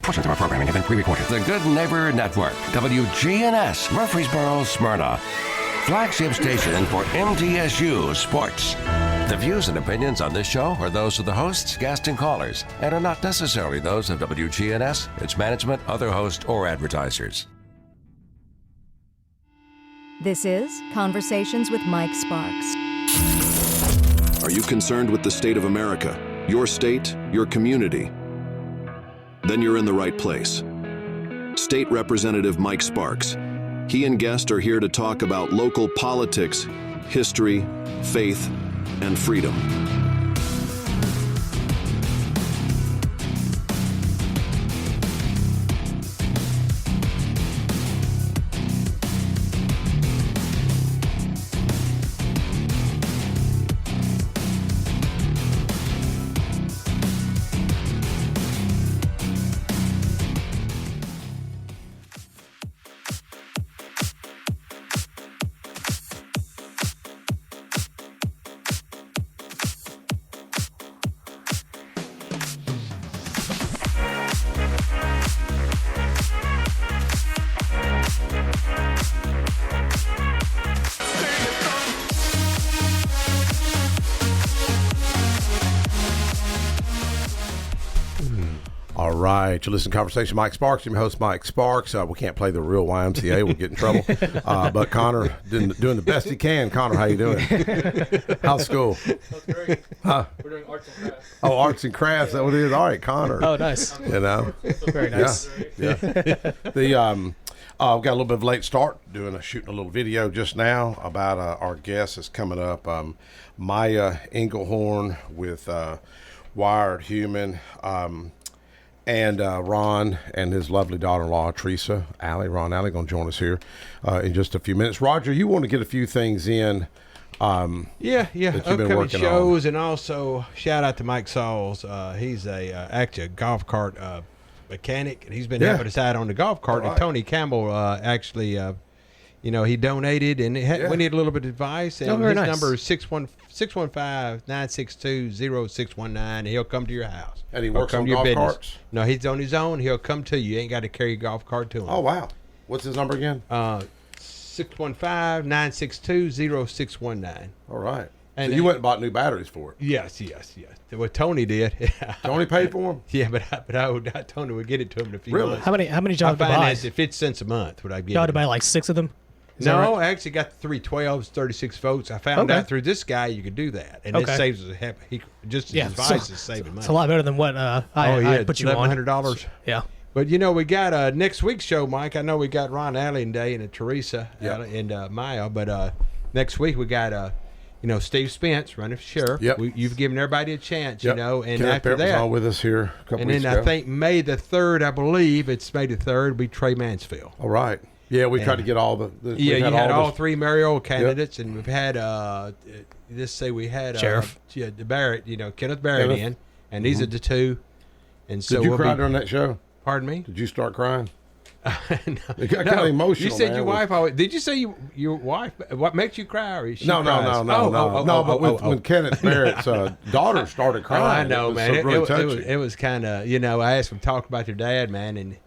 Portions of our programming have been pre-recorded. The Good Neighbor Network, WGNS, Murfreesboro, Smyrna. Flagship station for MTSU Sports. The views and opinions on this show are those of the hosts, guests, and callers, and are not necessarily those of WGNS, its management, other hosts, or advertisers. This is Conversations with Mike Sparks. Are you concerned with the state of America, your state, your community? Then you're in the right place. State Representative Mike Sparks. He and guests are here to talk about local politics, history, faith, and freedom. All right, you listen to Conversation Mike Sparks. I'm your host, Mike Sparks. We can't play the real YMCA. We'll get in trouble. But Connor doing the best he can. Connor, how you doing? How's school? That's great. Huh? We're doing arts and crafts. Oh, arts and crafts. That what it is? All right, Connor. Oh, nice. You know? Very nice. Yeah. We've got a little bit of a late start shooting a little video just now about our guest that's coming up, Maya Engelhorn with Wired Human. And Ron and his lovely daughter-in-law, Teresa, Ron Alley, going to join us here in just a few minutes. Roger, you want to get a few things in. Yeah. That you've been Upcoming working shows, and also shout out to Mike Sauls. He's actually a golf cart mechanic, and he's been helping us out on the golf cart. Right. And Tony Campbell actually, he donated, and we need a little bit of advice. And very his nice. number is 615-962-0619. He'll come to your house. And he Or works come on to your golf business. carts? No, he's on his own. He'll come to you. You ain't got to carry your golf cart to him. Oh, wow. What's his number again? 615-962-0619. All right. And so you went and bought new batteries for it. Yes. What Tony did. Tony paid for them? Yeah, but Tony would get it to him in a few Really? months. How many I jobs to buy? financed it 50 cents a month. Would I get You ought it? to buy like 6 of them? Is that No, right? I actually got the 312s, 36 votes. I found Okay. out through this guy you could do that, and Okay. it saves us his advice is saving money. It's a lot better than what I put you on. $1,100. Yeah. But we got next week's show, Mike. I know we got Ron Allen Day and Teresa and Maya, but next week we got Steve Spence running for sheriff. Yep. You've given everybody a chance, Yep. and Kenneth after Barrett was that, on with us here a couple and weeks then ago. I think May the 3rd, I believe it's May the 3rd, will be Trey Mansfield. All right. Yeah, we tried to get all the Yeah, you had all the- three mayoral candidates, and we've had we had Sheriff. The Barrett, Kenneth Barrett Kenneth. in, and these are the two. And so Did you we'll cry be, during that show? Pardon me? Did you start crying? No. It got kind of emotional. You said man. your It was- wife always. Did you say your wife? What makes you cry? Or is she No. cries? But when Kenneth Barrett's daughter started Oh, crying, I know, it was man. so really touching. It was kind of, I asked him to talk about their dad, man, and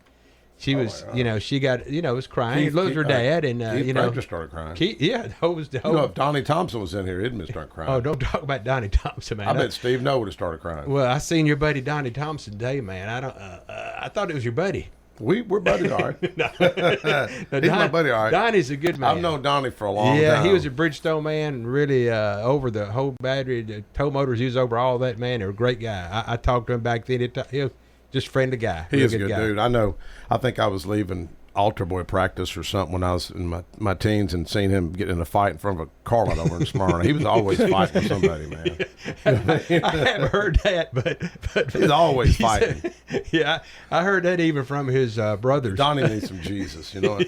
she was, she got, was crying. Keith- Loves her dad, and Keith just started crying. If Donnie Thompson was in here, he'd been starting crying. Oh, don't talk about Donnie Thompson, man. I bet Steve No would have started crying. Well, I seen your buddy Donnie Thompson today, man. I thought it was your buddy. We're buddies, all right. He's my buddy, all right. Donnie's a good man. I've known Donnie for a long time. Yeah, he was a Bridgestone man, really over the whole battery, the tow motors. He was over all that, man. They were a great guy. I talked to him back then. He was just a friendly guy. He Real is a good guy. dude. I know. I think I was leaving altar boy practice or something when I was in my teens and seen him get in a fight in front of a car lot over in Smyrna. He was always fighting with somebody, man. I haven't heard that, but He's always he fighting. said- yeah, I heard that even from his brothers. Donnie needs some Jesus, you know,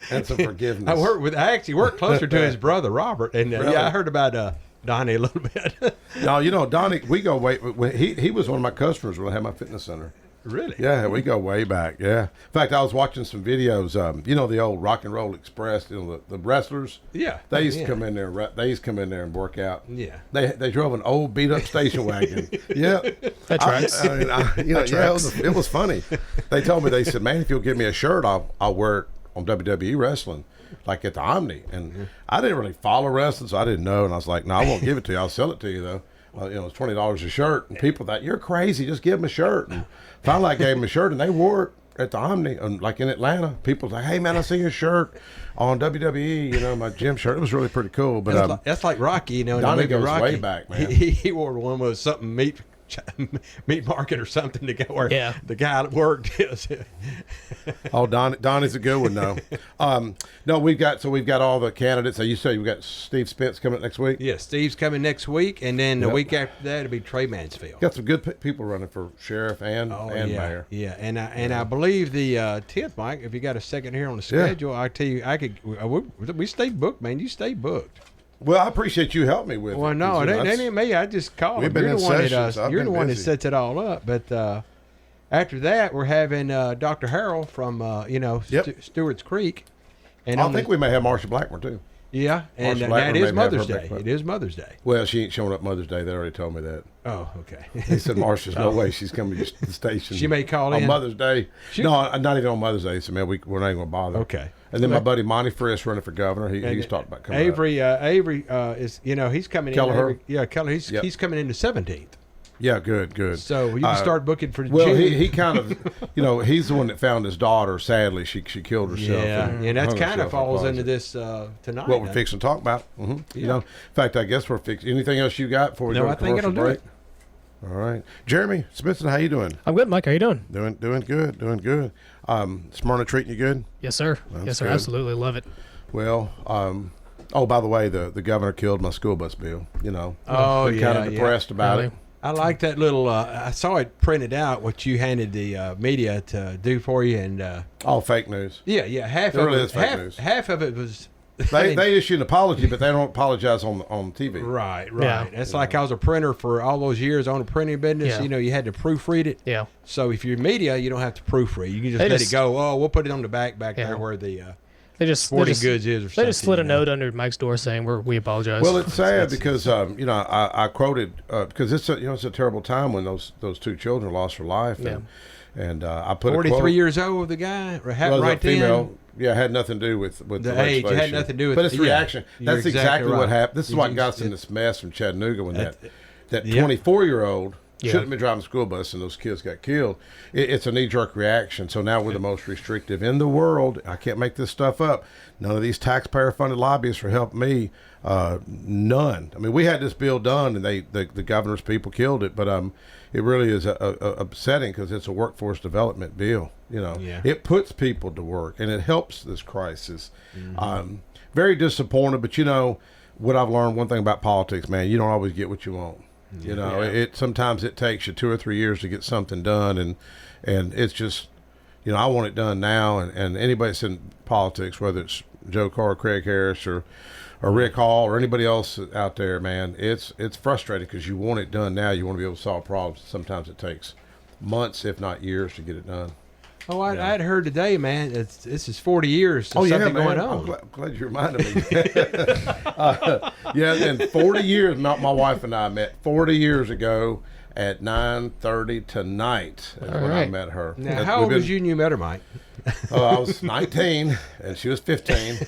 and some forgiveness. I actually worked closer to his brother Robert, and Really? I heard about Donnie a little bit. No, Donnie, we go way. He was one of my customers when I had my fitness center. Really? Yeah, we go way back. Yeah. In fact, I was watching some videos. You know the old Rock and Roll Express. You know the wrestlers. Yeah. They used to come in there. They used to come in there and work out. Yeah. They drove an old beat up station wagon. Yeah. That tracks. It was funny. They told me, they said, man, if you'll give me a shirt, I'll wear it on WWE wrestling, like at the Omni. And I didn't really follow wrestling, so I didn't know. And I was like, no, I won't give it to you. I'll sell it to you though. It's $20 a shirt, and people thought, you're crazy, just give them a shirt. And finally I gave them a shirt, and they wore it at the Omni, and like in Atlanta. People was like, hey man, I see your shirt on WWE, my gym shirt. It was really pretty cool. But that's like Rocky, in Donnie the movie goes Rocky. way back, man. He wore one with something meat market or something to go where the guy that worked is. Oh, Donnie's a good one though. No, we've got all the candidates. So you say we've got Steve Spence coming next week? Yeah, Steve's coming next week, and then the week after that it'll be Trey Mansfield. Got some good people running for sheriff and mayor. Yeah, and I believe the 10th, Mike, if you got a second here on the schedule, I tell you, we stay booked, man. You stay booked. Well, I appreciate you helping me with it. Well, no, it ain't me. I just called. We've been in sessions. You're the one that sets it all up. But after that, we're having Dr. Harrell from Stewart's Creek. And I think we may have Marsha Blackmore too. Yeah, and Blackmore it is maybe have Mother's her Day. back. It is Mother's Day. Well, she ain't showing up Mother's Day. They already told me that. Oh, okay. They said Marsha's no way she's coming to the station. She may call on in Mother's Day. No, not even on Mother's Day. So man, we're not even gonna bother. Okay. And then my buddy Monty Frisk running for governor. He's talked about coming. Avery is he's coming Kelleher. in. Keller. He's coming in the 17th. Yeah, good. So you can start booking for Well, June. he kind of, he's the one that found his daughter. Sadly, she killed herself. And that's kind of falls into this tonight. What we're fixing to talk about. Mm-hmm. In fact, I guess we're fixing. Anything else you got before we go to commercial break? All right, Jeremy Smithson, how you doing? I'm good, Mike. How you doing? Doing good. Smyrna treating you good? Yes, sir. Yes, sir. Good. Absolutely love it. Well, by the way, the governor killed my school bus bill. Been kind of depressed about it. I like that little. I saw it printed out what you handed the media to do for you, and all fake news. Yeah, half of it. News. Half of it was. They issue an apology, but they don't apologize on TV. Right. Yeah. That's like I was a printer for all those years on a printing business. Yeah. You had to proofread it. Yeah. So if you're media, you don't have to proofread. You can just let it go. Oh, we'll put it on the back there where the sporting goods is. Or they just slid a note under Mike's door saying we apologize. Well, it's sad because I quoted because it's a terrible time when those two children lost their life. And I put 43 years old, the guy right female. then. Yeah, it had nothing to do with the age. It had nothing to do with. But it's reaction. That's exactly right. what happened. This is what got us in this mess from Chattanooga when that 24-year-old shouldn't have been driving the school bus and those kids got killed. It's a knee-jerk reaction. So now we're the most restrictive in the world. I can't make this stuff up. None of these taxpayer-funded lobbyists are helping me. None. I mean, we had this bill done, and the governor's people killed it. But it really is upsetting because it's a workforce development bill. It puts people to work, and it helps this crisis. Mm-hmm. Very disappointed, but what I've learned, one thing about politics, man, you don't always get what you want. Sometimes it takes you 2 or 3 years to get something done, and it's just, I want it done now. And anybody that's in politics, whether it's Joe Carr, Craig Harris, or Rick Hall, or anybody else out there, man, it's frustrating because you want it done now. You want to be able to solve problems. Sometimes it takes months, if not years, to get it done. Oh, I'd heard today, man. This is 40 years since something going on. I'm glad you reminded me. And 40 years. My wife and I met 40 years ago at 9:30 tonight. Is when I met her. Now, how old was you when you met her, Mike? I was 19 and she was 15.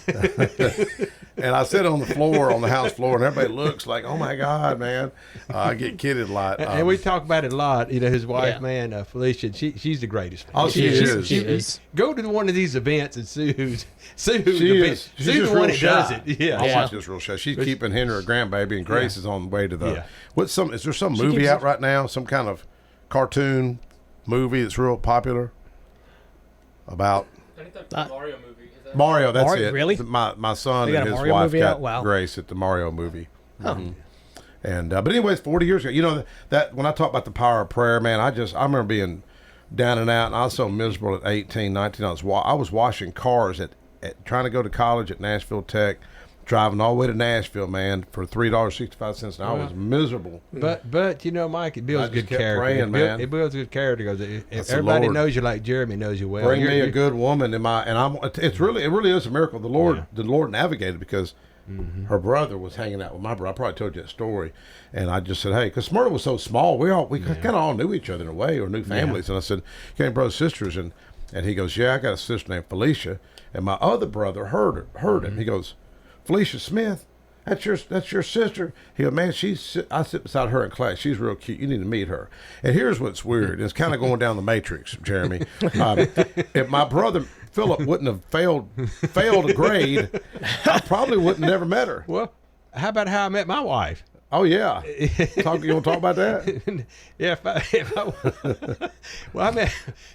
And I sit on the house floor, and everybody looks like, oh my God, man. I get kidded a lot. And we talk about it a lot. His wife, man, Felicia, she's the greatest. Oh, she is. Go to one of these events and see who's She's the one that does it. Yeah. I watch this real shy. She's keeping Henry, her grandbaby, and Grace is on the way to the. Is there some movie out right now? Some kind of cartoon movie that's real popular about. I think that's the Mario movie. Mario, that's Mario, it. really? My son They got and a his Mario wife movie got out? Wow. Grace at the Mario movie. Oh. Mm-hmm. And but anyways, 40 years ago, that when I talk about the power of prayer, man, I remember being down and out, and I was so miserable at 18, 19. I was washing cars at trying to go to college at Nashville Tech, driving all the way to Nashville, man, for $3.65 an hour was miserable. But you know, Mike, it builds I just good kept character. praying, man. It builds good character because That's the everybody Lord. knows you like Jeremy knows you well. Bring me a You're- good woman it really is a miracle. The Lord navigated because her brother was hanging out with my brother. I probably told you that story, and I just said, hey, because Smyrna was so small, we kind of all knew each other in a way, or knew families. And I said, you got any brothers sisters? And he goes, yeah, I got a sister named Felicia, and my other brother heard him. He goes, Felicia Smith. That's your sister. He goes, man, I sit beside her in class. She's real cute. You need to meet her. And here's what's weird. It's kind of going down the matrix, Jeremy. If my brother Philip wouldn't have failed a grade, I probably wouldn't have never met her. Well, how about how I met my wife? Oh yeah, you want to talk about that? Yeah, well, I mean,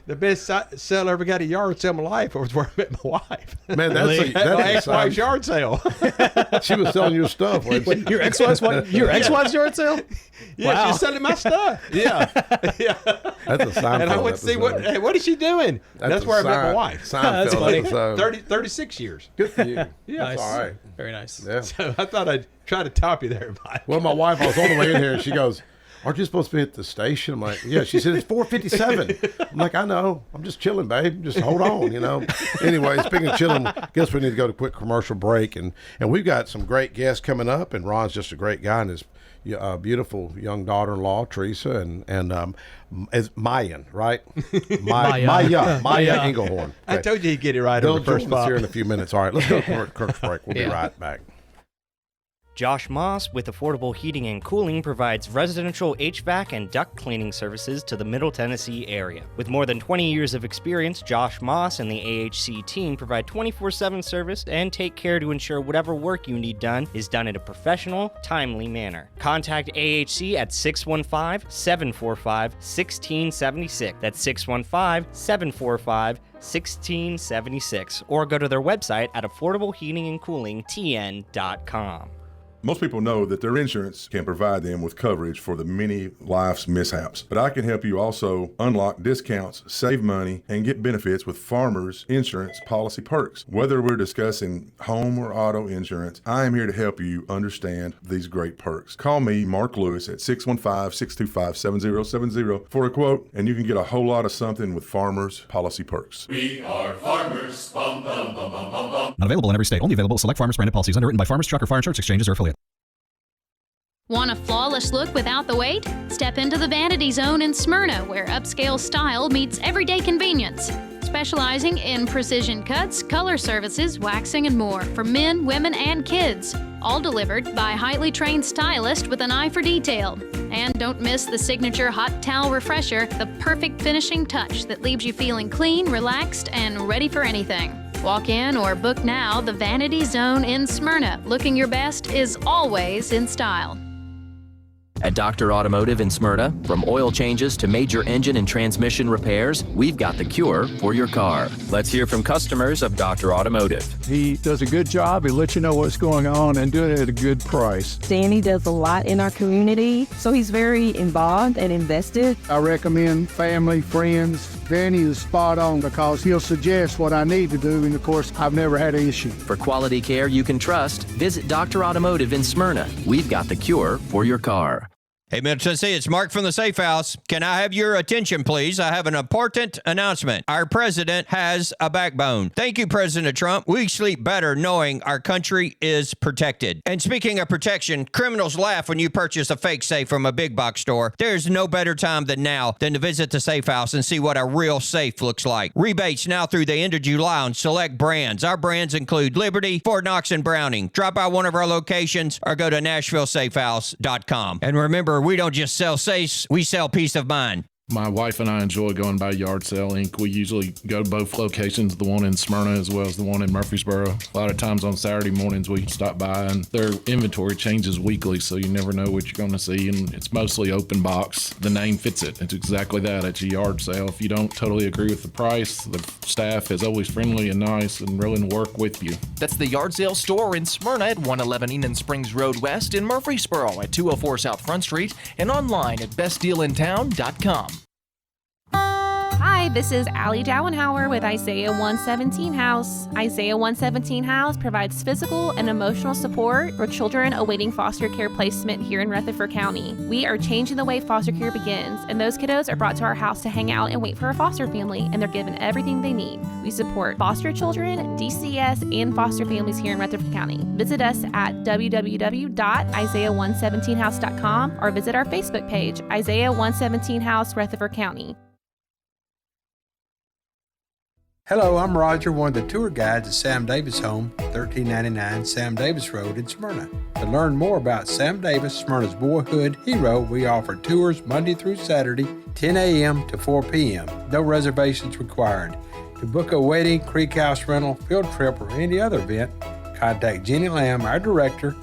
the best seller ever got a yard sale in my life was where I met my wife. Man, my that's a ex-wife's sign. yard sale. She was selling your stuff. Wasn't she? Your ex-wife's yard sale? Yeah, Wow. she's selling my stuff. Yeah, yeah. That's a Seinfeld And I went to see episode. what is she doing? That's where I met my wife. Seinfeld That's funny. episode. 36 years. Good for you. Yeah. Nice. All right. Very nice. Yeah. So I thought I'd try to top you there, Mike. Well, my wife, I was on the way in here, and she goes, aren't you supposed to be at the station? I'm like, yeah. She said, it's 4:57. I'm like, I know. I'm just chilling, babe. Just hold on, you know. Anyway, speaking of chilling, guess we need to go to a quick commercial break. And we've got some great guests coming up, and Ron's just a great guy, and his beautiful young daughter-in-law, Teresa, and is Mayan, right? Maya Engelhorn. I Okay. told you he'd get it right They'll on the first join us pop. here in a few minutes. All right, let's go to commercial break. We'll be right back. Josh Moss with Affordable Heating and Cooling provides residential HVAC and duct cleaning services to the Middle Tennessee area. With more than 20 years of experience, Josh Moss and the AHC team provide 24/7 service and take care to ensure whatever work you need done is done in a professional, timely manner. Contact AHC at 615-745-1676. That's 615-745-1676. Or go to their website at affordableheatingandcoolingtn.com. Most people know that their insurance can provide them with coverage for the many life's mishaps. But I can help you also unlock discounts, save money, and get benefits with Farmers Insurance policy perks. Whether we're discussing home or auto insurance, I am here to help you understand these great perks. Call me, Mark Lewis, at 615-625-7070 for a quote, and you can get a whole lot of something with Farmers policy perks. Not available in every state. Only available at select Farmers branded policies underwritten by Farmers Truck or Fire Insurance Exchanges or affiliates. Want a flawless look without the wait? Step into the Vanity Zone in Smyrna, where upscale style meets everyday convenience. Specializing in precision cuts, color services, waxing, and more for men, women, and kids. All delivered by highly trained stylists with an eye for detail. And don't miss the signature hot towel refresher, the perfect finishing touch that leaves you feeling clean, relaxed, and ready for anything. Walk in or book now the Vanity Zone in Smyrna. Looking your best is always in style. At Dr. Automotive in Smyrna, from oil changes to major engine and transmission repairs, we've got the cure for your car. Let's hear from customers of Dr. Automotive. He does a good job. He lets you know what's going on and doing it at a good price. Danny does a lot in our community, so he's very involved and invested. I recommend family, friends. Danny is spot on because he'll suggest what I need to do, and of course, I've never had an issue. For quality care you can trust, visit Dr. Automotive in Smyrna. We've got the cure for your car. Hey, Middle Tennessee, it's Mark from the Safe House. Can I have your attention, please? I have an important announcement. Our president has a backbone. Thank you, President Trump. We sleep better knowing our country is protected. And speaking of protection, criminals laugh when you purchase a fake safe from a big box store. There's no better time than now than to visit the Safe House and see what a real safe looks like. Rebates now through the end of July on select brands. Our brands include Liberty, Fort Knox, and Browning. Drop by one of our locations or go to NashvilleSafeHouse.com. And remember, we don't just sell safes, we sell peace of mind. My wife and I enjoy going by Yard Sale Inc. We usually go to both locations, the one in Smyrna as well as the one in Murfreesboro. A lot of times on Saturday mornings we stop by, and their inventory changes weekly, so you never know what you're going to see, and it's mostly open box. The name fits it. It's exactly that. It's a yard sale. If you don't totally agree with the price, the staff is always friendly and nice and willing to work with you. That's the Yard Sale store in Smyrna at 111 Enon Springs Road West, in Murfreesboro at 204 South Front Street, and online at bestdealintown.com. Hi, this is Allie Dowenhauer with Isaiah 117 House. Isaiah 117 House provides physical and emotional support for children awaiting foster care placement here in Rutherford County. We are changing the way foster care begins, and those kiddos are brought to our house to hang out and wait for a foster family, and they're given everything they need. We support foster children, DCS, and foster families here in Rutherford County. Visit us at www.isaiah117house.com or visit our Facebook page, Isaiah 117 House, Rutherford County. Hello, I'm Roger, one of the tour guides at Sam Davis Home, 1399 Sam Davis Road in Smyrna. To learn more about Sam Davis, Smyrna's boyhood hero, we offer tours Monday through Saturday, 10 a.m. to 4 p.m. No reservations required. To book a wedding, creek house rental, field trip, or any other event, contact Jenny Lamb, our director,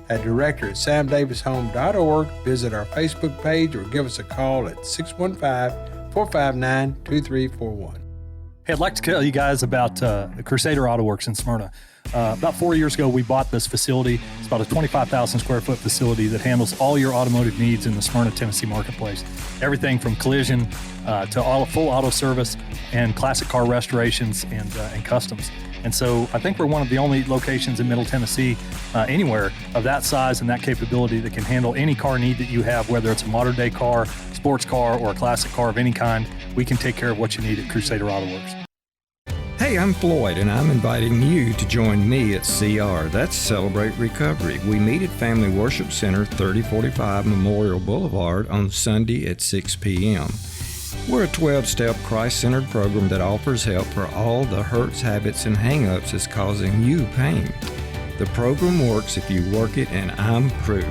at director@samdavishome.org. Visit our Facebook page or give us a call at 615-459-2341. Hey, I'd like to tell you guys about Crusader Auto Works in Smyrna. About 4 years ago, we bought this facility. It's about a 25,000 square foot facility that handles all your automotive needs in the Smyrna, Tennessee marketplace. Everything from collision to all full auto service and classic car restorations and customs. And so I think we're one of the only locations in Middle Tennessee, anywhere of that size and that capability that can handle any car need that you have, whether it's a modern day car, sports car, or a classic car of any kind. We can take care of what you need at Crusader Auto Works. Hey, I'm Floyd, and I'm inviting you to join me at CR. That's Celebrate Recovery. We meet at Family Worship Center, 3045 Memorial Boulevard on Sunday at 6 p.m. We're a 12-step Christ-centered program that offers help for all the hurts, habits, and hang-ups that's causing you pain. The program works if you work it, and I'm proof.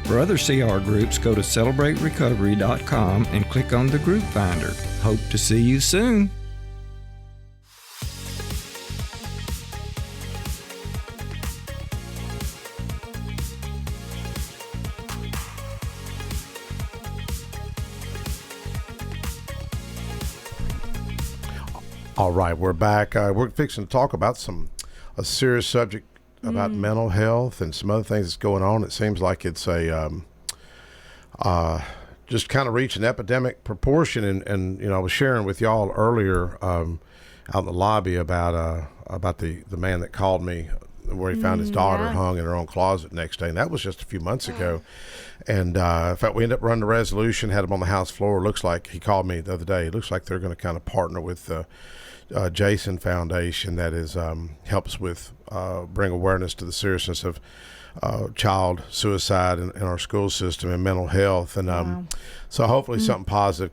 For other CR groups, go to CelebrateRecovery.com and click on the group finder. Hope to see you soon. All right, we're back. We're fixing to talk about a serious subject about mental health and some other things that's going on. It seems like it's a just kind of reached an epidemic proportion. And you know, I was sharing with y'all earlier out in the lobby about the man that called me where he found his daughter hung in her own closet next day, and that was just a few months ago. And in fact, we ended up running a resolution, had him on the House floor. Looks like he called me the other day. It looks like they're going to kind of partner with the Jason Foundation that is helps with bring awareness to the seriousness of child suicide in our school system and mental health. And so hopefully something positive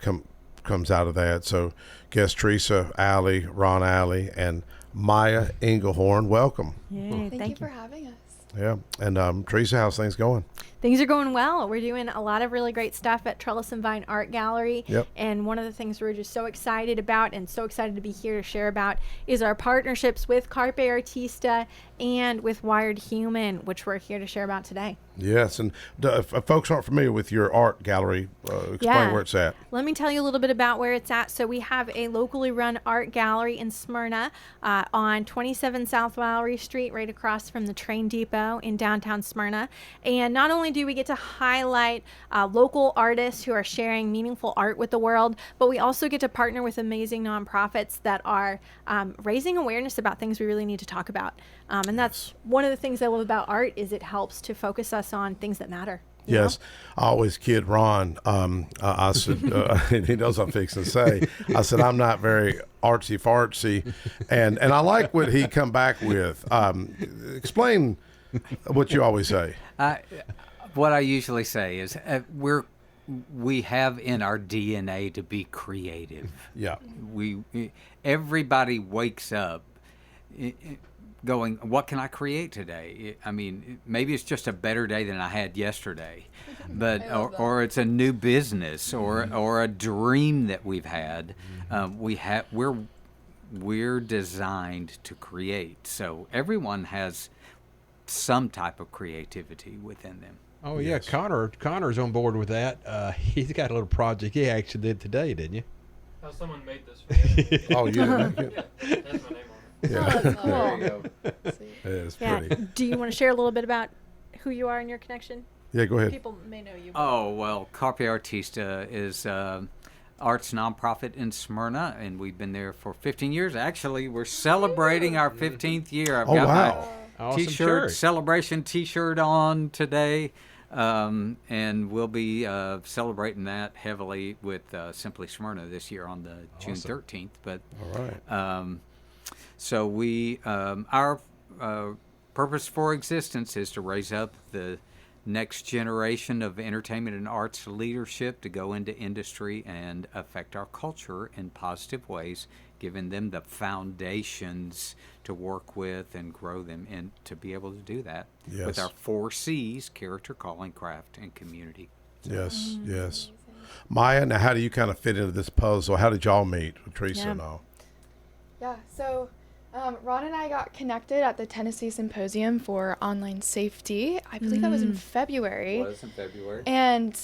comes out of that. So guest Teresa Alley, Ron Alley, and Maya Engelhorn, welcome. Yay, thank you for having us. Yeah, and Teresa, how's things going? Things are going well. We're doing a lot of really great stuff at Trellis and Vine Art Gallery. Yep. And one of the things we're just so excited about and so excited to be here to share about is our partnerships with Carpe Artista and with Wired Human, which we're here to share about today. Yes, and if folks aren't familiar with your art gallery, explain where it's at. Let me tell you a little bit about where it's at. So we have a locally run art gallery in Smyrna on 27 South Lowry Street, right across from the train depot in downtown Smyrna. And not only do we get to highlight local artists who are sharing meaningful art with the world, but we also get to partner with amazing nonprofits that are raising awareness about things we really need to talk about. And that's one of the things I love about art is it helps to focus us on things that matter. Yes, I always kid Ron. I said, he knows what I'm fixing to say. I said, I'm not very artsy fartsy, and I like what he come back with. Explain what you always say. What I usually say is we have in our DNA to be creative. Yeah. Everybody wakes up going, what can I create today? I mean, maybe it's just a better day than I had yesterday, but or it's a new business or a dream that we've had. We're designed to create. So everyone has some type of creativity within them. Oh yeah, yes. Connor's on board with that. He's got a little project he actually did today, didn't you? Oh, someone made this for me. Oh, you did make it? Yeah, that's my name on it. Yeah. Oh, that's cool. There you go. It's pretty. Do you want to share a little bit about who you are and your connection? Yeah, go ahead. People may know you. Oh, well, Carpe Artista is arts nonprofit in Smyrna, and we've been there for 15 years. Actually, we're celebrating our 15th year. I've got my Awesome T-shirt, church. celebration T-shirt on today, and we'll be celebrating that heavily with Simply Smyrna this year on the June 13th. But all right. So we our purpose for existence is to raise up the next generation of entertainment and arts leadership to go into industry and affect our culture in positive ways, giving them the foundations to work with and grow them, and to be able to do that with our 4 C's: character, calling, craft, and community. Yes, yes. Maya, now how do you kind of fit into this puzzle? How did y'all meet with Teresa and all? Yeah, so Ron and I got connected at the Tennessee Symposium for Online Safety. I believe that was in February. It was in February. And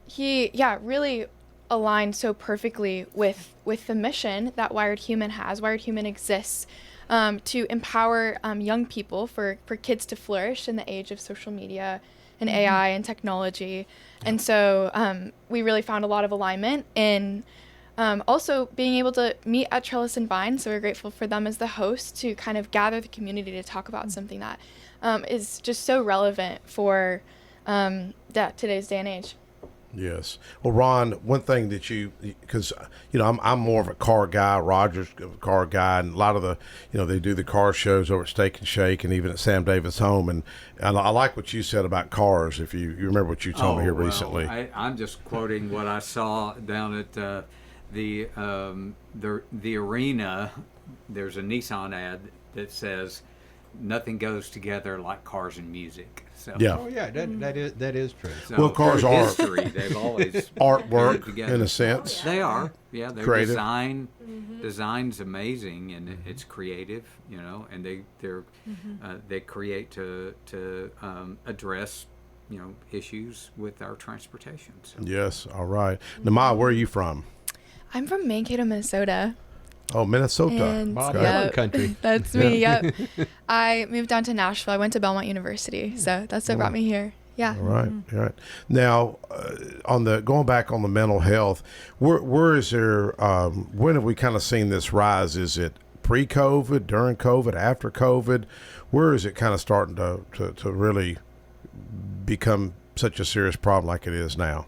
he, really aligned so perfectly with the mission that Wired Human has. Wired Human exists to empower young people, for kids to flourish in the age of social media and AI and technology. And so we really found a lot of alignment in also being able to meet at Trellis and Vine. So we're grateful for them as the host to kind of gather the community to talk about something that is just so relevant for today's day and age. Yes. Well, Ron, one thing that because I'm more of a car guy. Roger's a car guy, and a lot of the, they do the car shows over at Steak and Shake, and even at Sam Davis Home. And I like what you said about cars. If you remember what you told me here recently. I'm just quoting what I saw down at the arena. There's a Nissan ad that says, "Nothing goes together like cars and music." So, yeah. Oh yeah, that is true. So well, cars are history. They've always artwork in a sense. They are. Yeah, their creative. Design's amazing, and it's creative. And they create to address issues with our transportation. So. Yes. All right. Nama, where are you from? I'm from Mankato, Minnesota. Oh, Minnesota. And, country. That's me. Yep. I moved down to Nashville. I went to Belmont University, so that's what brought me here. Yeah. All right. All right. Now, going back on the mental health, where is there? When have we kind of seen this rise? Is it pre-COVID, during COVID, after COVID? Where is it kind of starting to really become such a serious problem like it is now?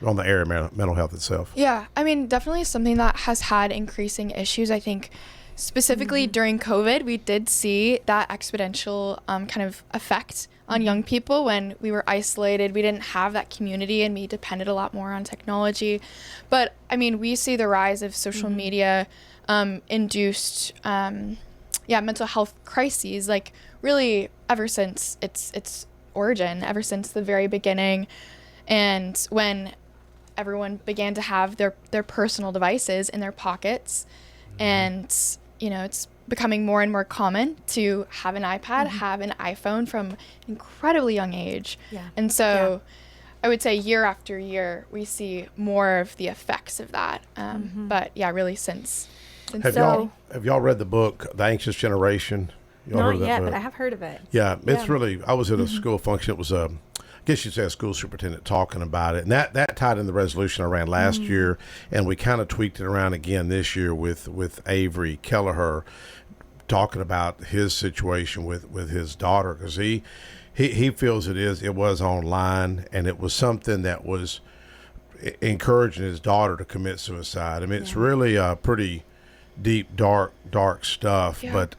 On the area of mental health itself. Yeah, I mean, definitely something that has had increasing issues. I think specifically during COVID, we did see that exponential kind of effect on young people when we were isolated. We didn't have that community, and we depended a lot more on technology. But I mean, we see the rise of social media induced mental health crises, like really ever since its origin, ever since the very beginning. And when everyone began to have their personal devices in their pockets, and it's becoming more and more common to have an iPad, have an iPhone from an incredibly young age. And so I would say year after year we see more of the effects of that. But yeah, really since have y'all read the book The Anxious Generation? Not yet, but I have heard of it. Yeah, it's really, I was at a school function. It was I guess you'd say a school superintendent talking about it. And that tied in the resolution I ran last year, and we kind of tweaked it around again this year with Avery Kelleher talking about his situation with his daughter, because he feels it was online, and it was something that was encouraging his daughter to commit suicide. I mean, it's really pretty deep, dark stuff, but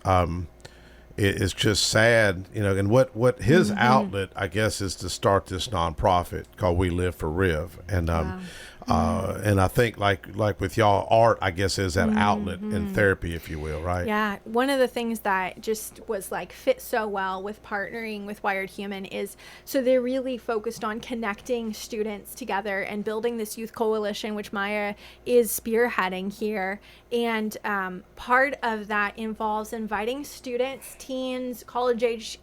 it's just sad, and what his outlet, I guess, is to start this nonprofit called We Live for Riv. And and I think like with y'all, art, I guess, is that outlet and therapy, if you will, right? Yeah. One of the things that just was fit so well with partnering with Wired Human is, so they're really focused on connecting students together and building this youth coalition, which Maya is spearheading here. And part of that involves inviting students, teens, college age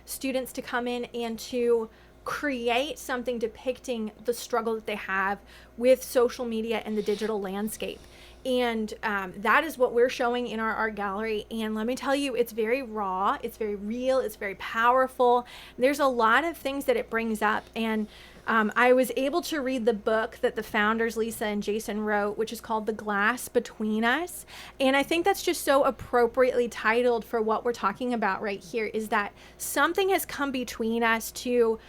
students to come in and to create something depicting the struggle that they have with social media and the digital landscape. And that is what we're showing in our art gallery. And let me tell you, it's very raw, it's very real, it's very powerful. There's a lot of things that it brings up. And I was able to read the book that the founders, Lisa and Jason, wrote, which is called The Glass Between Us. And I think that's just so appropriately titled for what we're talking about right here, is that something has come between us to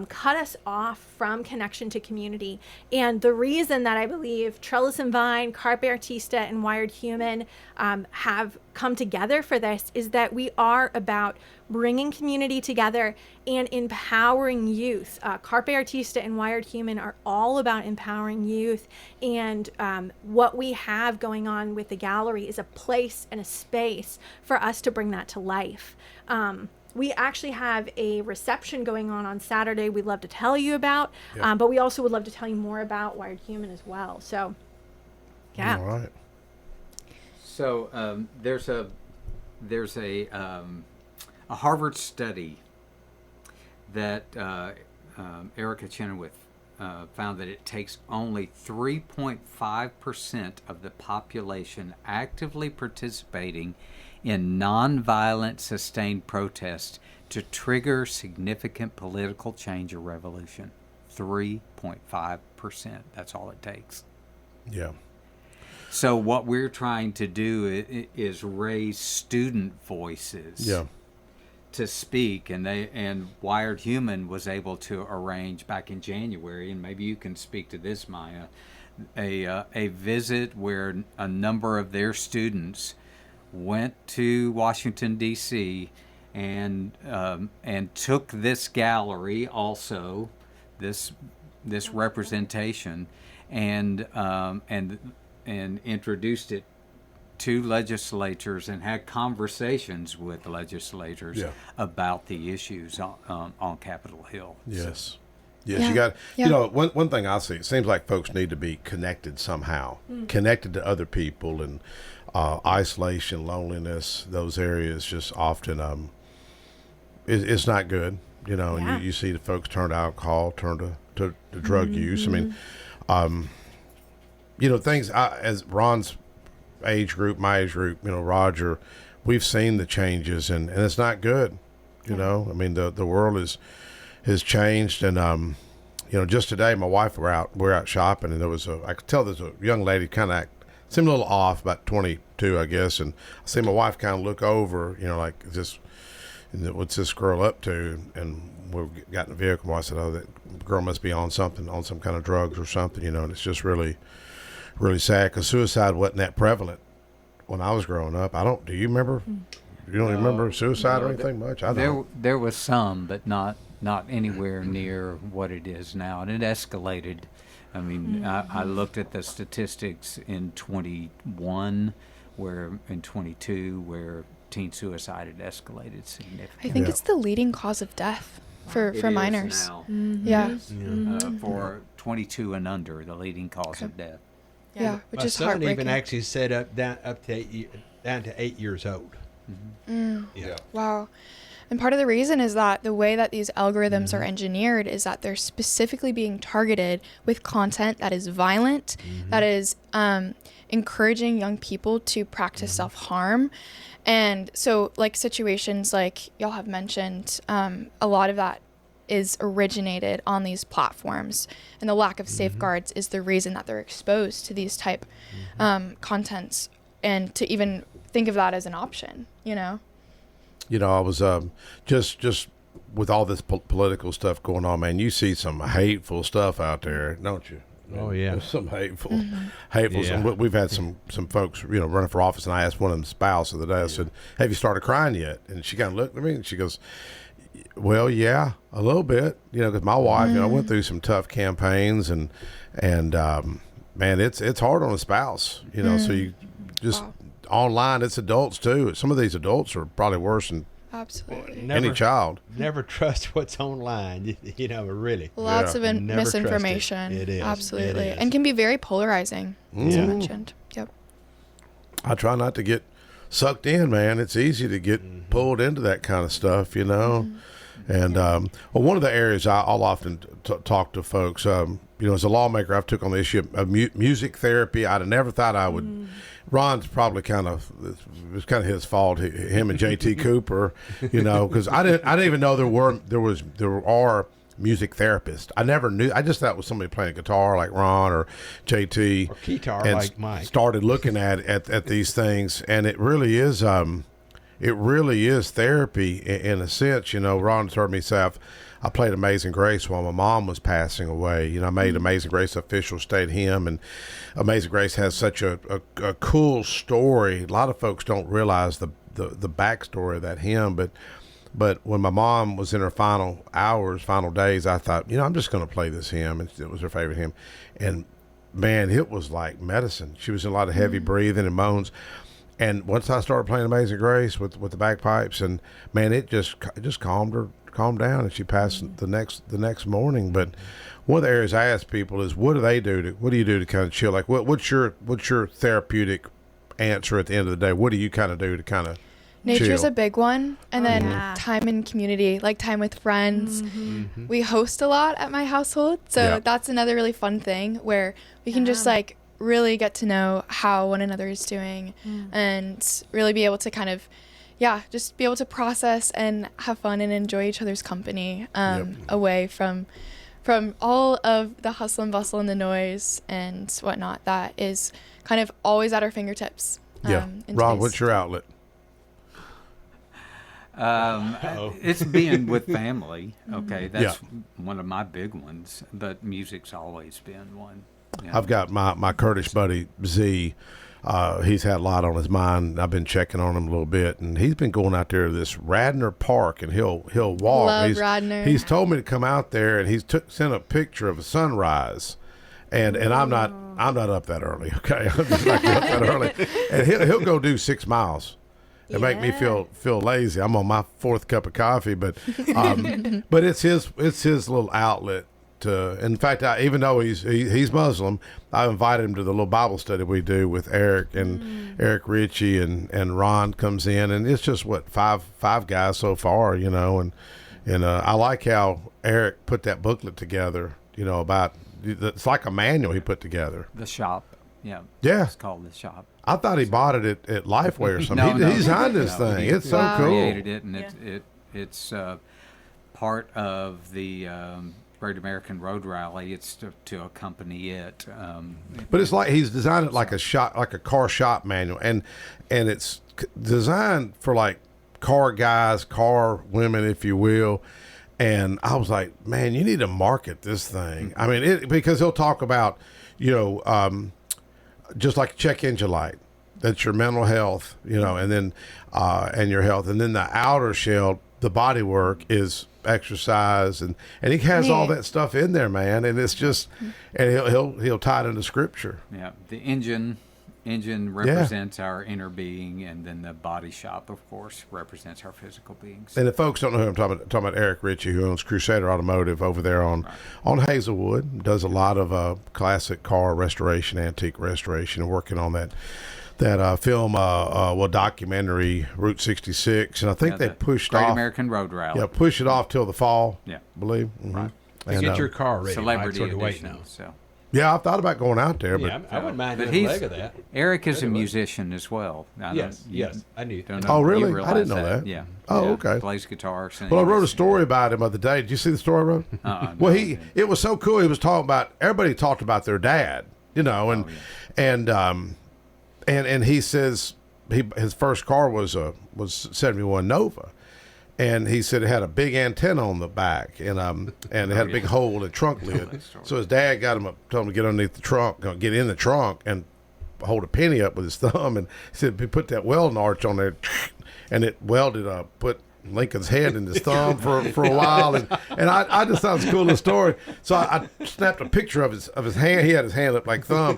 cut us off from connection to community. And the reason that I believe Trellis and Vine, Carpe Artista, and Wired Human have come together for this is that we are about bringing community together and empowering youth. Carpe Artista and Wired Human are all about empowering youth, and what we have going on with the gallery is a place and a space for us to bring that to life. We actually have a reception going on Saturday we'd love to tell you about, but we also would love to tell you more about Wired Human as well. So, yeah. All right. So there's a Harvard study that Erica Chenoweth found that it takes only 3.5% of the population actively participating in nonviolent sustained protest to trigger significant political change or revolution. 3.5%. That's all it takes. Yeah. So what we're trying to do is raise student voices to speak, and Wired Human was able to arrange back in January, and maybe you can speak to this, Maya, a visit where a number of their students went to Washington, D.C. and took this gallery also, this representation, and introduced it to legislators and had conversations with legislators about the issues on Capitol Hill. Yes. Yes, you got, you know, one thing I see, it seems like folks need to be connected somehow, connected to other people, and isolation, loneliness, those areas just often, it's not good, you know, and you see the folks turn to alcohol, turn to drug use. I mean, you know, things, as Ron's age group, my age group, you know, Roger, we've seen the changes, and it's not good, you know. I mean, the world has changed, and you know, just today my wife we're out shopping, and I could tell there's a young lady kind of seemed a little off, about 22 I guess, and I see my wife kind of look over, you know, like, what's this girl up to? And we got in the vehicle, and I said, oh, that girl must be on some kind of drugs or something, you know. And it's just really, really sad, because suicide wasn't that prevalent when I was growing up. Do you remember? You don't remember suicide or anything much? I don't. There was some, but not anywhere near what it is now, and it escalated. I mean, I looked at the statistics in 21, in 22, where teen suicide had escalated significantly. I think it's the leading cause of death for minors. Now. For 22 and under, the leading cause of death. Yeah, which is heartbreaking. heartbreaking. Even actually set up down to 8 years old. Wow. And part of the reason is that the way that these algorithms are engineered is that they're specifically being targeted with content that is violent, that is encouraging young people to practice self-harm. And so, like, situations like y'all have mentioned, a lot of that is originated on these platforms, and the lack of safeguards is the reason that they're exposed to these type contents, and to even think of that as an option, you know? You know, I was just with all this political stuff going on, man, you see some hateful stuff out there, don't you? Oh, yeah. There's some hateful. Some, we've had some folks, you know, running for office, and I asked one of them spouse the other day, I said, have you started crying yet? And she kind of looked at me, and she goes, well, yeah, a little bit, you know, because my wife, you know, went through some tough campaigns, and man, it's hard on a spouse, you know, so you just... Online, it's adults too. Some of these adults are probably worse than any child. Never trust what's online, you know, really. Lots of misinformation. It is. Absolutely. And can be very polarizing, as you mentioned. Yep. I try not to get sucked in, man. It's easy to get pulled into that kind of stuff, you know. And well, one of the areas I'll often talk to folks, you know, as a lawmaker, I've took on the issue of music therapy. I'd have never thought I would. Ron's probably it was kind of his fault. Him and JT Cooper, you know, because I didn't even know there are music therapist. I never knew. I just thought it was somebody playing guitar like Ron or JT Or guitar and like Mike. Started looking at these things, and it really is therapy in a sense. You know, Ron heard me say I played Amazing Grace while my mom was passing away. You know, I made Amazing Grace official state hymn, and Amazing Grace has such a cool story. A lot of folks don't realize the backstory of that hymn, but when my mom was in her final days, I thought, you know, I'm just going to play this hymn, and it was her favorite hymn. And man, it was like medicine. She was in a lot of heavy breathing and moans. And once I started playing Amazing Grace with the bagpipes, and man, it just calmed down, and she passed the next morning. But one of the areas I ask people is, what do you do to kind of chill? Like, what's your therapeutic answer at the end of the day? What do you kind of do to kind of Nature's chill? a big one, and then time in community, like time with friends. We host a lot at my household, so that's another really fun thing where we can just like really get to know how one another is doing, and really be able to kind of just be able to process and have fun and enjoy each other's company, away from all of the hustle and bustle and the noise and whatnot that is kind of always at our fingertips. Ron, what's your outlet? It's being with family. Okay, that's one of my big ones, but music's always been one. I've got my Kurdish buddy Z. He's had a lot on his mind. I've been checking on him a little bit, and he's been going out there to this Radnor Park, and he'll walk. Love Radnor. He's told me to come out there, and he's sent a picture of a sunrise. And I'm not up that early. Okay, I'm just not up that early. And he'll go do 6 miles. It make me feel lazy. I'm on my 4th cup of coffee, but it's his little outlet. In fact, even though he's Muslim, I invited him to the little Bible study we do with Eric and Eric Ritchie and Ron comes in, and it's just five guys so far, you know, and I like how Eric put that booklet together, you know, about it's like a manual he put together. The shop, yeah, it's called The Shop. I thought he bought it at Lifeway or something. He designed this thing. It's so cool. He created it, and it's part of the Great American Road Rally. It's to accompany it. But it's like he's designed it like a car shop manual, and it's designed for like car guys, car women, if you will. And I was like, man, you need to market this thing. I mean, because he'll talk about, you know, just like check engine light. That's your mental health, you know, and then and your health, and then the outer shell, the body work is exercise, and he has all that stuff in there, man. And it's just, and he'll tie it into scripture. Yeah, the engine represents our inner being, and then the body shop, of course, represents our physical beings. And if folks don't know who I'm talking about Eric Ritchie, who owns Crusader Automotive over there on Hazelwood, does a lot of classic car restoration, antique restoration, and working on that film, documentary, Route 66, and I think they pushed Great off American Road Rally. Yeah, push it off till the fall. Yeah, I believe. Right. And, get your car ready. Celebrity Mike, sort of edition. So. Yeah, I've thought about going out there, but I wouldn't mind doing a leg of that. Eric is a musician as well. Yes, I knew. Oh, really? I didn't know that. Yeah. Oh, okay. Plays guitar. Sings. Well, I wrote a story about him the other day. Did you see the story I wrote? Well, it was so cool. He was talking about, everybody talked about their dad, you know, and he says his first car was 71 Nova. And he said it had a big antenna on the back, and it had a big hole in the trunk lid. So his dad got him up, told him to get underneath the trunk, get in the trunk, and hold a penny up with his thumb. And he said he put that welding arch on there, and it welded up, put Lincoln's head in his thumb for a while. And I just thought it was a cool little story. So I snapped a picture of his hand. He had his hand up like thumb,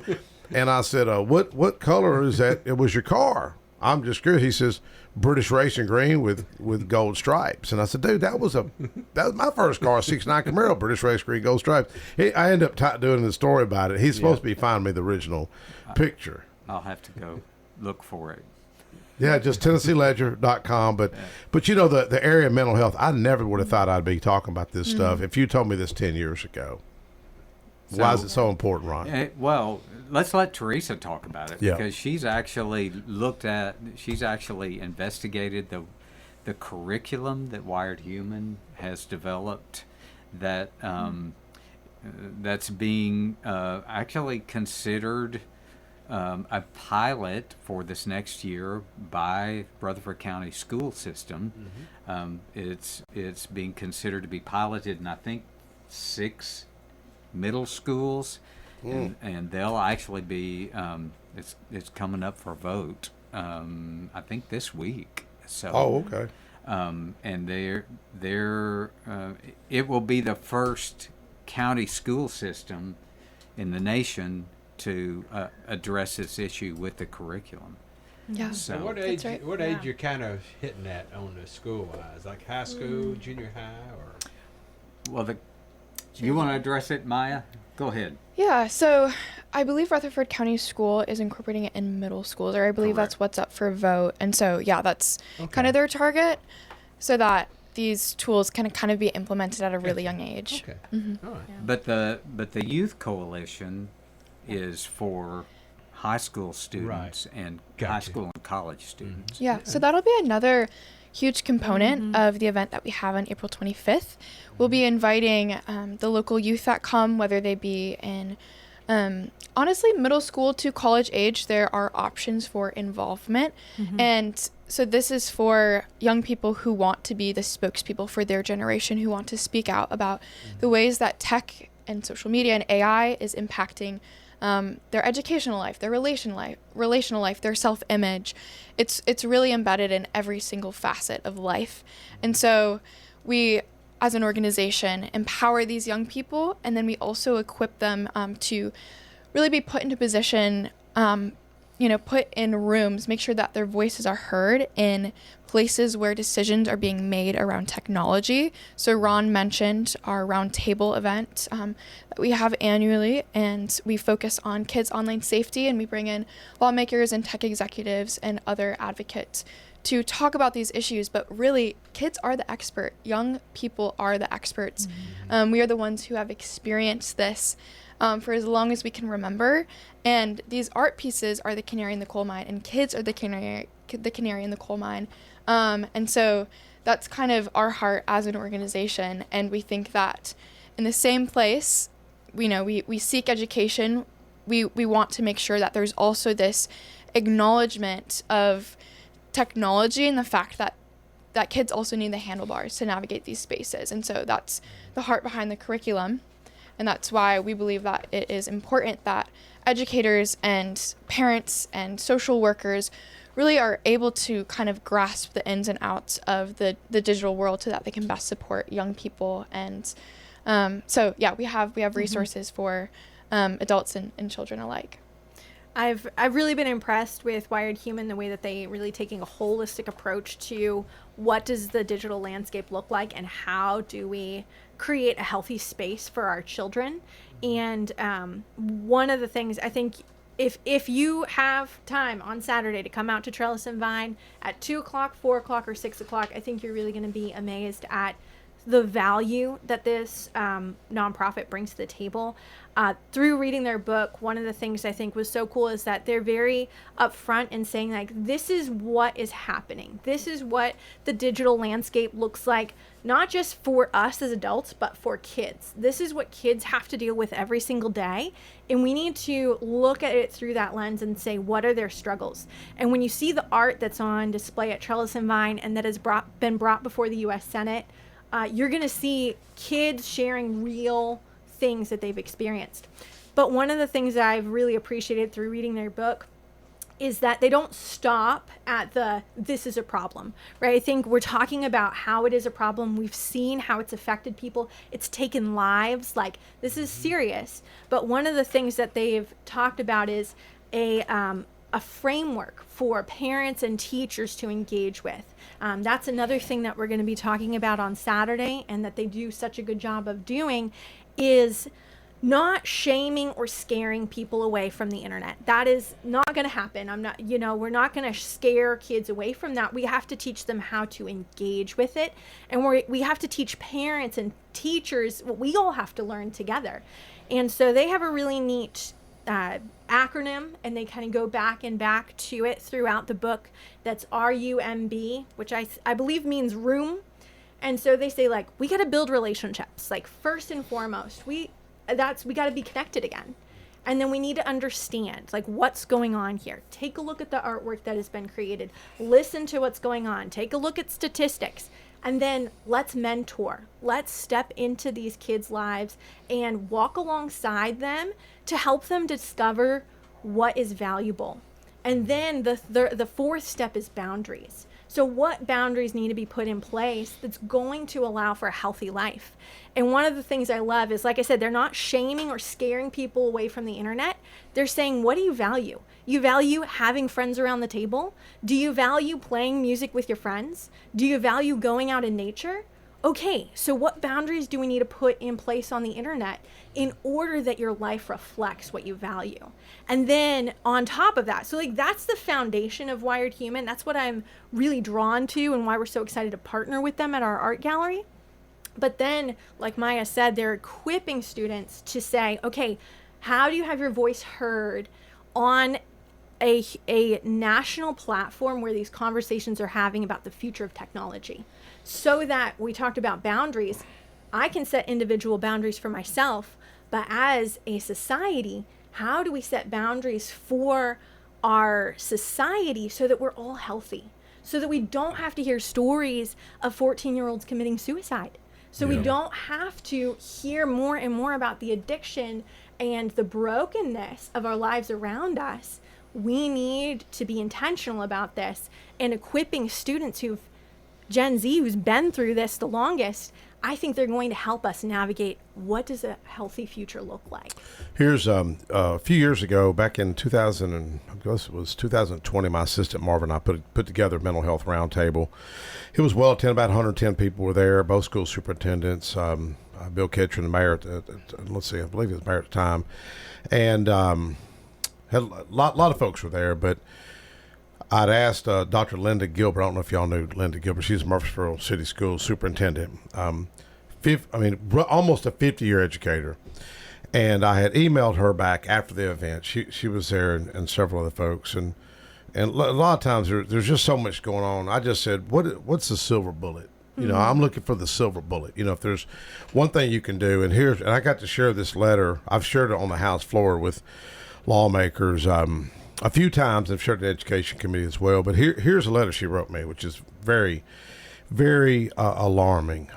and I said, "What color is that? It was your car." I'm just curious. He says, British Racing Green with gold stripes. And I said, dude, that was my first car, a 69 Camaro, British Racing Green, gold stripes. I ended up doing the story about it. He's supposed to be finding me the original picture. I'll have to go look for it. Yeah, just TennesseeLedger.com. But you know, the area of mental health, I never would have thought I'd be talking about this stuff if you told me this 10 years ago. Why is it so important, Ron? Well, let's let Teresa talk about it because she's actually investigated the curriculum that Wired Human has developed that that's being actually considered a pilot for this next year by Rutherford County school system. It's being considered to be piloted in, I think, 6 middle schools, and they'll actually be it's coming up for a vote I think this week. So okay. And they're it will be the first county school system in the nation to address this issue with the curriculum. Yeah. So So what age? right. What age you're kind of hitting at on the school wise, like high school, junior high, or? well, you want to address it, Maya? Go ahead. Yeah, so I believe Rutherford County School is incorporating it in middle schools, or I believe that's what's up for vote. And so, yeah, that's kind of their target, so that these tools can kind of be implemented at a really young age. Okay. Mm-hmm. All right. But the Youth Coalition is for high school students and high Gotcha. school and college students. Yeah, so that'll be another huge component of the event that we have on April 25th. We'll be inviting the local youth that come, whether they be in, honestly, middle school to college age. There are options for involvement. And so this is for young people who want to be the spokespeople for their generation, who want to speak out about the ways that tech and social media and AI is impacting their educational life, their relational life, their self-image. It's really embedded in every single facet of life. And so we, as an organization, empower these young people, and then we also equip them to really be put into position, put in rooms, make sure that their voices are heard in places where decisions are being made around technology. So Ron mentioned our roundtable event that we have annually, and we focus on kids' online safety, and we bring in lawmakers and tech executives and other advocates to talk about these issues. But really, kids are the expert. Young people are the experts. We are the ones who have experienced this for as long as we can remember. And these art pieces are the canary in the coal mine, and kids are the canary in the coal mine. And so that's kind of our heart as an organization. And we think that in the same place, we seek education. We want to make sure that there's also this acknowledgement of technology and the fact that kids also need the handlebars to navigate these spaces. And so that's the heart behind the curriculum. And that's why we believe that it is important that educators and parents and social workers really are able to kind of grasp the ins and outs of the digital world so that they can best support young people. And so, yeah, we have resources for adults and children alike. I've really been impressed with Wired Human, the way that they really taking a holistic approach to what does the digital landscape look like and how do we create a healthy space for our children. And one of the things I think, if you have time on Saturday to come out to Trellis and Vine at 2 o'clock, 4 o'clock, or 6 o'clock, I think you're really going to be amazed at the value that this nonprofit brings to the table. Through reading their book, one of the things I think was so cool is that they're very upfront in saying, like, this is what is happening. This is what the digital landscape looks like, not just for us as adults, but for kids. This is what kids have to deal with every single day. And we need to look at it through that lens and say, what are their struggles? And when you see the art that's on display at Trellis and Vine and that has been brought before the U.S. Senate, you're going to see kids sharing real things that they've experienced. But one of the things that I've really appreciated through reading their book is that they don't stop at this is a problem, right? I think we're talking about how it is a problem. We've seen how it's affected people. It's taken lives. Like, this is serious. But one of the things that they've talked about is a framework for parents and teachers to engage with. That's another thing that we're going to be talking about on Saturday, and that they do such a good job of doing, is not shaming or scaring people away from the internet. That is not going to happen. We're not going to scare kids away from that. We have to teach them how to engage with it. And we have to teach parents and teachers what we all have to learn together. And so they have a really neat acronym, and they kind of go back to it throughout the book. That's RUMB, which I believe means room. And so they say, like, we got to build relationships. Like, first and foremost, we got to be connected again. And then we need to understand, like, what's going on here. Take a look at the artwork that has been created. Listen to what's going on. Take a look at statistics. And then let's mentor. Let's step into these kids' lives and walk alongside them to help them discover what is valuable. And then the fourth step is boundaries. So what boundaries need to be put in place that's going to allow for a healthy life? And one of the things I love is, like I said, they're not shaming or scaring people away from the internet. They're saying, what do you value? You value having friends around the table? Do you value playing music with your friends? Do you value going out in nature? Okay, so what boundaries do we need to put in place on the internet in order that your life reflects what you value? And then on top of that, so like that's the foundation of Wired Human. That's what I'm really drawn to and why we're so excited to partner with them at our art gallery. But then, like Maya said, they're equipping students to say, okay, how do you have your voice heard on a national platform where these conversations are having about the future of technology? So that we talked about boundaries, I can set individual boundaries for myself, but as a society, how do we set boundaries for our society so that we're all healthy? So that we don't have to hear stories of 14-year-olds committing suicide. So we don't have to hear more and more about the addiction and the brokenness of our lives around us. We need to be intentional about this and equipping students Gen Z, who's been through this the longest. I think they're going to help us navigate what does a healthy future look like. Here's a few years ago, back in 2020, my assistant Marvin and I put together a mental health roundtable. It was well attended, about 110 people were there, both school superintendents, Bill Kitcher, the mayor, I believe he was mayor at the time, and had a lot of folks were there, but I'd asked Dr. Linda Gilbert. I don't know if y'all knew Linda Gilbert. She's Murfreesboro City School superintendent. Almost a 50-year educator. And I had emailed her back after the event. She was there and several other folks. And a lot of times there's just so much going on. I just said, what's the silver bullet? You know, I'm looking for the silver bullet. You know, if there's one thing you can do, and I got to share this letter. I've shared it on the House floor with lawmakers a few times. I've shared the Education Committee as well. But here's a letter she wrote me, which is very, very alarming.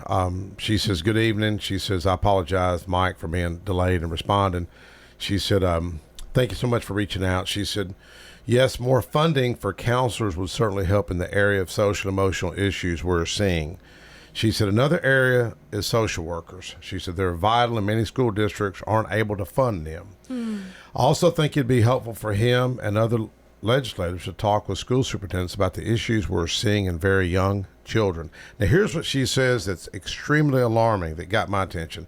She says, good evening. She says, I apologize, Mike, for being delayed in responding. She said, thank you so much for reaching out. She said, yes, more funding for counselors would certainly help in the area of social and emotional issues we're seeing. She said, another area is social workers. She said, they're vital and many school districts aren't able to fund them. I also think it'd be helpful for him and other legislators to talk with school superintendents about the issues we're seeing in very young children. Now, here's what she says that's extremely alarming that got my attention.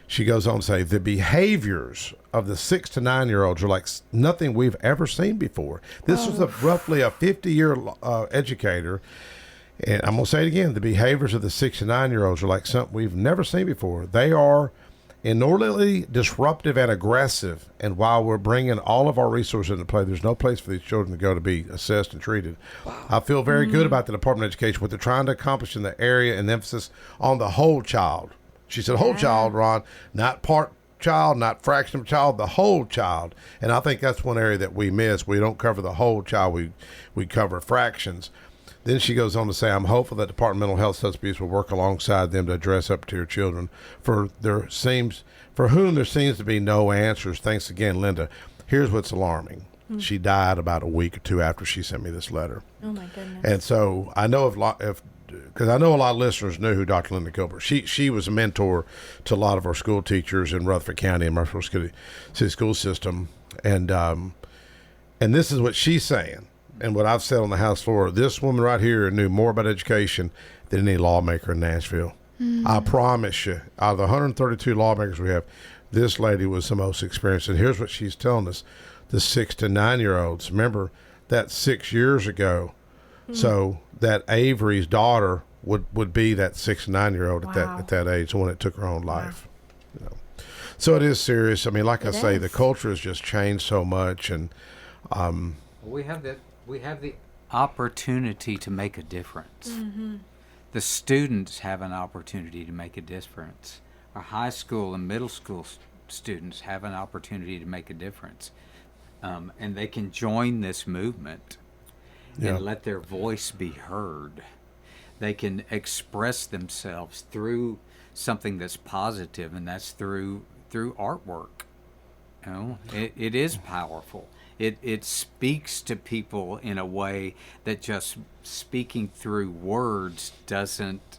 She goes on to say, the behaviors of the 6 to 9-year-olds are like nothing we've ever seen before. This was roughly a 50-year educator. And I'm going to say it again. The behaviors of the 6 to 9-year-olds are like something we've never seen before. They are inordinately disruptive and aggressive. And while we're bringing all of our resources into play, there's no place for these children to go to be assessed and treated. Wow. I feel very good about the Department of Education, what they're trying to accomplish in the area and the emphasis on the whole child. She said whole child, Ron, not part child, not fraction of child, the whole child. And I think that's one area that we miss. We don't cover the whole child. We cover fractions. Then she goes on to say, I'm hopeful that Department of Mental Health Substance Abuse will work alongside them to address up-to-tier children for whom there seems to be no answers. Thanks again, Linda. Here's what's alarming. She died about a week or two after she sent me this letter. Oh, my goodness. And so I know because I know a lot of listeners knew who Dr. Linda Gilbert. She was a mentor to a lot of our school teachers in Rutherford County and Murfreesboro City School System. And this is what she's saying. And what I've said on the House floor, this woman right here knew more about education than any lawmaker in Nashville. I promise you, out of the 132 lawmakers we have, this lady was the most experienced. And here's what she's telling us. The 6 to 9-year-olds, remember that 6 years ago. So that Avery's daughter would be that 6 to 9-year-old at that age, the one that took her own life. You know. So it is serious. I mean, like I say, the culture has just changed so much. And we have the opportunity to make a difference. The students have an opportunity to make a difference. Our high school and middle school students have an opportunity to make a difference. And they can join this movement and let their voice be heard. They can express themselves through something that's positive, and that's through artwork. You know, it is powerful. It speaks to people in a way that just speaking through words doesn't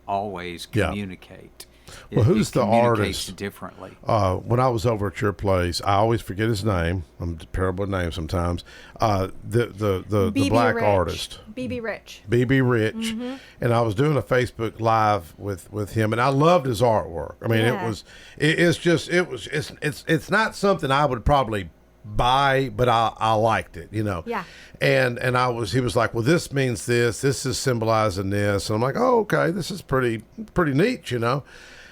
always communicate. Well, who's the communicates artist? Differently. When I was over at your place, I always forget his name. I'm terrible at names sometimes. The black Rich. artist, BB Rich. BB Rich, and I was doing a Facebook Live with him, and I loved his artwork. I mean, it's not something I would probably buy, but I liked it, you know. Yeah. And he was like, well, this means this is symbolizing this, and I'm like, oh, okay, this is pretty neat, you know.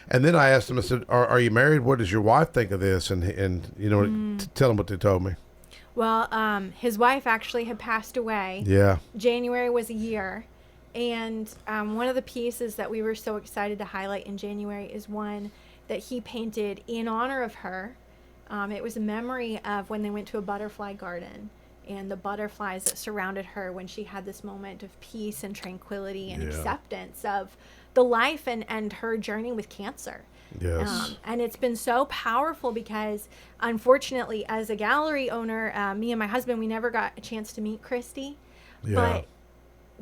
And then I asked him, I said, are you married? What does your wife think of this? And you know, tell him what they told me. Well, his wife actually had passed away. Yeah. January was a year. And one of the pieces that we were so excited to highlight in January is one that he painted in honor of her. It was a memory of when they went to a butterfly garden and the butterflies that surrounded her when she had this moment of peace and tranquility and acceptance of the life and her journey with cancer. Yes. And it's been so powerful because, unfortunately, as a gallery owner, me and my husband, we never got a chance to meet Christy. Yeah. But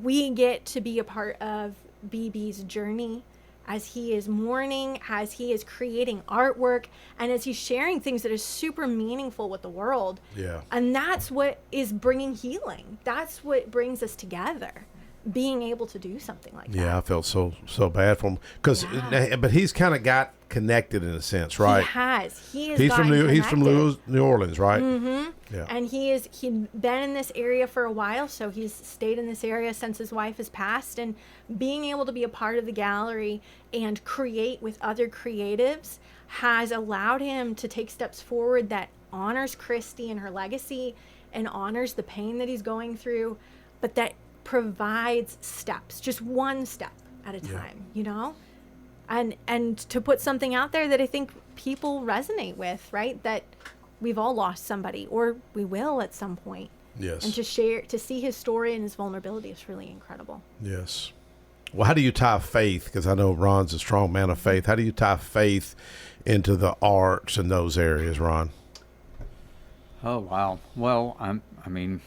we get to be a part of BB's journey as he is mourning, as he is creating artwork, and as he's sharing things that are super meaningful with the world. Yeah. And that's what is bringing healing. That's what brings us together. Being able to do something like that. Yeah, I felt so bad for him but he's kind of got connected in a sense, right? He has. He's from New Orleans, right? Mm-hmm. Yeah. And he'd been in this area for a while, so he's stayed in this area since his wife has passed. And being able to be a part of the gallery and create with other creatives has allowed him to take steps forward that honors Christy and her legacy and honors the pain that he's going through, but that provides steps, just one step at a time, you know? And to put something out there that I think people resonate with, right? That we've all lost somebody, or we will at some point. Yes. And to see his story and his vulnerability is really incredible. Yes. Well, how do you tie faith? Because I know Ron's a strong man of faith. How do you tie faith into the arts and those areas, Ron? Oh, wow. Well, I mean,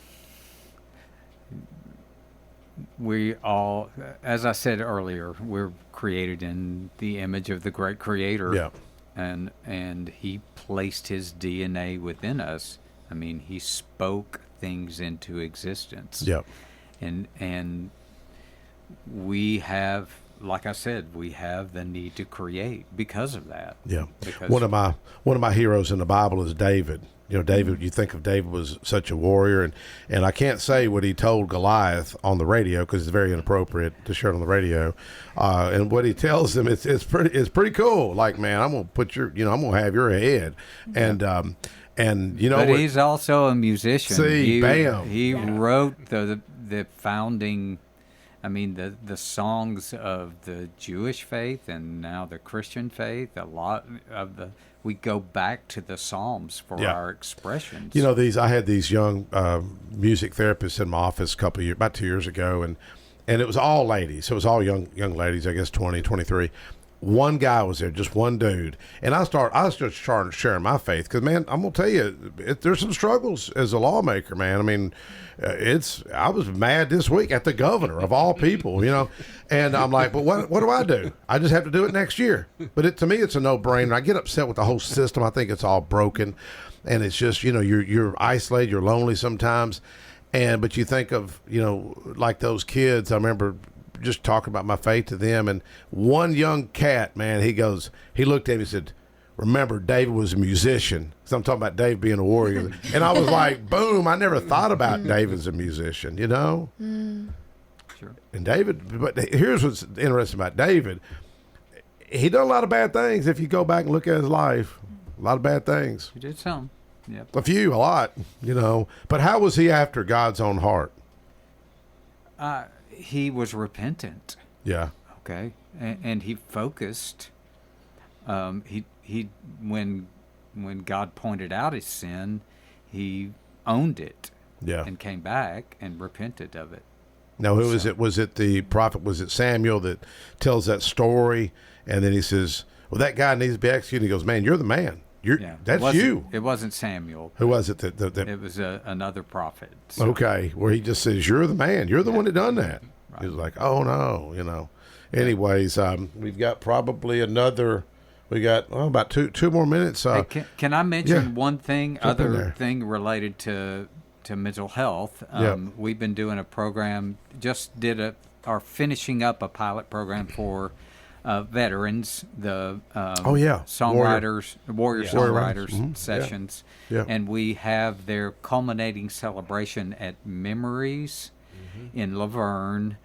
we all, as I said earlier, we're created in the image of the great Creator. Yeah. And he placed his DNA within us. I mean, he spoke things into existence. Yeah. And we have, like I said, we have the need to create because of that. Yeah. Because one of my heroes in the Bible is David. You know, David, you think of David was such a warrior, and I can't say what he told Goliath on the radio because it's very inappropriate to share it on the radio. And what he tells him, it's pretty cool. Like, man, I'm gonna have your head. And you know, but he's also a musician. See, bam. He wrote the founding. I mean, the songs of the Jewish faith and now the Christian faith. A lot of we go back to the Psalms for our expressions. You know, I had these young music therapists in my office about 2 years ago, and it was all ladies. It was all young ladies, I guess 20, 23. One guy was there, just one dude, and I started sharing my faith because, man, I'm gonna tell you, there's some struggles as a lawmaker, man. I mean, I was mad this week at the governor of all people, you know, and I'm like, but what do I do? I just have to do it next year. But to me, it's a no-brainer. I get upset with the whole system. I think it's all broken, and it's just, you know, you're isolated, you're lonely sometimes, but you think of, you know, like those kids. I remember just talking about my faith to them, and one young cat, man, he looked at me and said, remember, David was a musician. So I'm talking about Dave being a warrior. And I was like, boom, I never thought about Dave as a musician, you know? Sure. And David, but here's what's interesting about David. He done a lot of bad things. If you go back and look at his life, a lot of bad things. He did some. Yep. A lot, you know. But how was he after God's own heart? He was repentant. Yeah. Okay. And he focused. He when God pointed out his sin, he owned it. Yeah. And came back and repented of it. Now, who is it? Was it the prophet? Was it Samuel that tells that story? And then he says, well, that guy needs to be executed. He goes, man, you're the man. That's you. It wasn't Samuel. Who was it? That it was another prophet. So. Okay, where he just says, you're the man. You're the one that done that. Right. He was like, oh, no, Anyways, we've got probably another, about two more minutes. Hey, can I mention one thing, thing related to mental health? We've been doing a program, finishing up a pilot program for veterans, the songwriters, warrior songwriters sessions. Yeah. And we have their culminating celebration at Memories in Laverne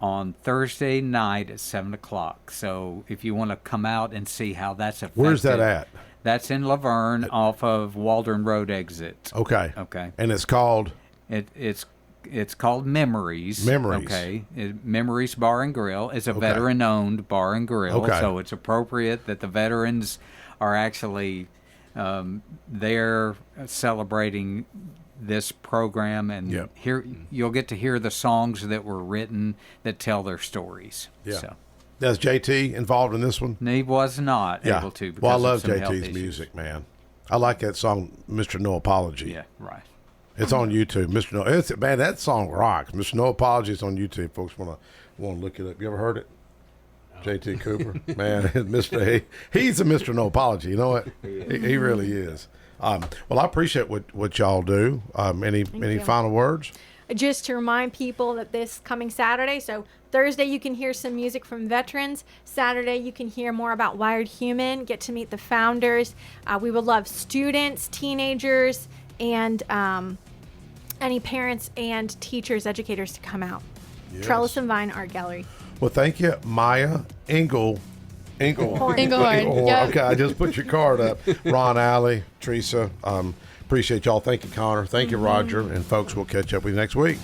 on Thursday night at 7:00. So if you want to come out and see how that's affected. Where's that at? That's in Laverne off of Waldron Road exit. Okay. And it's called? It's called Memories. Memories. Okay. Memories Bar and Grill is a veteran-owned bar and grill. Okay. So it's appropriate that the veterans are actually there celebrating this program, and you'll get to hear the songs that were written that tell their stories. Yeah. So. Is JT involved in this one? He was not able to. Well, I love JT's music, man. I like that song, Mr. No Apology. Yeah, right. It's on YouTube, Mr. No. Man, that song rocks. Mr. No Apology is on YouTube. Folks want to look it up. You ever heard it? JT Cooper, man, he's a Mr. No Apology. You know what? He really is. Well, I appreciate what y'all do. Any final words? Just to remind people that this coming Saturday, so Thursday you can hear some music from veterans. Saturday you can hear more about Wired Human, get to meet the founders. We would love students, teenagers, and any parents and teachers, educators to come out. Yes. Trellis and Vine Art Gallery. Well, thank you, Maya Engelhorn. Yep. Okay, I just put your card up. Ron Alley, Teresa, appreciate y'all. Thank you, Connor. Thank you, Roger. And folks, we'll catch up with you next week.